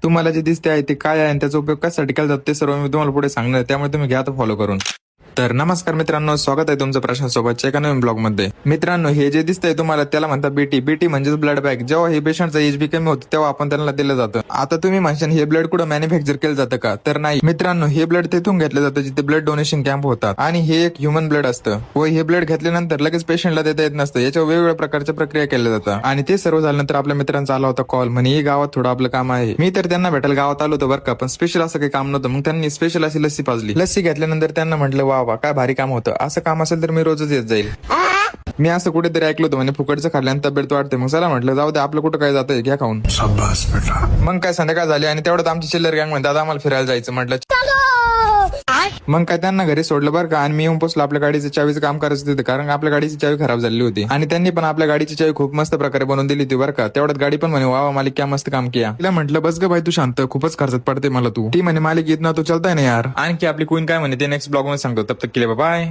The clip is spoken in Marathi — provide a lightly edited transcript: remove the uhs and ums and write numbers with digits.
तुम्हाला जे दिसते आहे ते काय आहे आणि त्याचा उपयोग कशासाठी केला जातो ते सर्व मी तुम्हाला पुढे सांगणार आहे, त्यामुळे तुम्ही घ्या फॉलो करून. तर नमस्कार मित्रांनो, स्वागत आहे तुमचं प्रशांत सोबतच्या एका नवीन ब्लॉग मध्ये. मित्रांनो, हे जे दिसतंय तुम्हाला त्याला म्हणतात बीटी. बीटी म्हणजे ब्लड बँक. जेव्हा हे पेशंटचं एज बी कमी होतं तेव्हा आपण त्यांना दिलं जातं. आता तुम्ही म्हणशाल हे ब्लड कुठं मॅन्युफॅक्चर केलं जातं का? तर नाही मित्रांनो, हे ब्लड तिथून घेतलं जातं जिथे ब्लड डोनेशन कॅम्प होतात आणि हे एक ह्युमन ब्लड असतं व हे ब्लड घेतल्यानंतर लगेच पेशंटला देता येत नसतं. याच्यावर वेगवेगळ्या प्रकारच्या प्रक्रिया केल्या जातात आणि ते सर्व झाल्यानंतर आपल्या मित्रांचा आला होता कॉल, म्हणे हे गावात थोडं आपलं काम आहे. मी तर त्यांना भेटायला गावात आलो होतो बरं का, पण स्पेशल असं काही काम नव्हतं. मग त्यांनी स्पेशल अशी लस्सी पाजली. लस्सी घेतल्यानंतर त्यांना म्हटलं वा वा काय भारी काम होतं. असं काम असेल तर मी रोजच येत जाईल. मी असं कुठेतरी ऐकलं होतं, म्हणजे फुकटचं खाल्ल्यानं तब्येत वाढते. मग चला म्हटलं जाऊ दे, आपलं कुठं काय जातंय, घ्या खाऊन. मग काय संध्याकाळ झाली आणि तेवढ्यात आमची चिल्लर गँग म्हणतात दादा आम्हाला फिरायला जायचं. म्हटलं मग काय त्यांना घरी सोडलं बरं का, आणि मी येऊन पोचलो. आपल्या गाडीचं चावीचं काम करायचं होतं, कारण आपल्या गाडीची चावी खराब झाली होती आणि त्यांनी पण आपल्या गाडीची चावी खूप मस्त प्रकारे बनवून दिली होती बरं का. तेवढ्यात गाडी पण म्हणे वा मालिक क्या मस्त काम किया. तिला म्हटलं बस ग बाई तू शांत, खूपच खर्चात पडते मला तू. ती म्हणे मालिक इतना तू चलताय ना यार. आणखी आपली क्वीन काय म्हणे ते नेक्स्ट ब्लॉग मध्ये सांगतो. तब तक के लिए बाय.